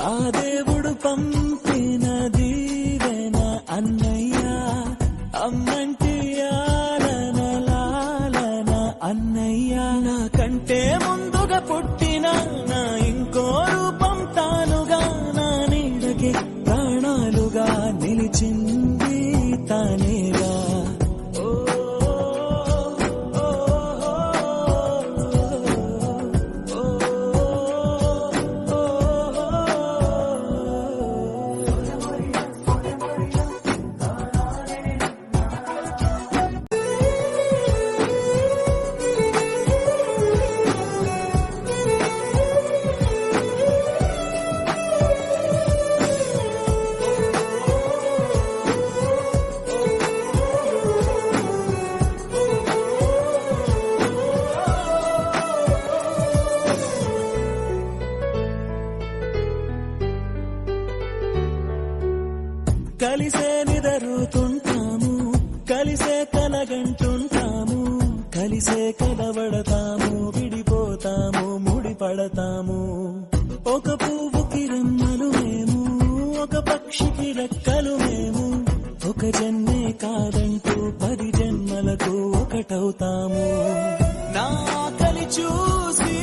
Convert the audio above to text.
ఆ దేవుడు పంపిన దీవెన అన్నయ్య, అమ్మంటి ఆలన లాలన అన్నయ్య. నాకంటే ముందుగా పుట్టిన నా ఇంకో రూపం తానుగా, నా నీడకి ప్రాణాలుగా నిలిచింది తానేగా. కలిసే నిదరుతుంటాము, కలిసే కలగంటుంటాము, కలిసే కలవడతాము, విడిపోతాము, ముడిపడతాము. ఒక పువ్వుకి రెమ్మలు మేము, ఒక పక్షికి రెక్కలు మేము, ఒక జన్మే కాదంటూ 10 జన్మలకు ఒకటవుతాము. నా కలి చూసి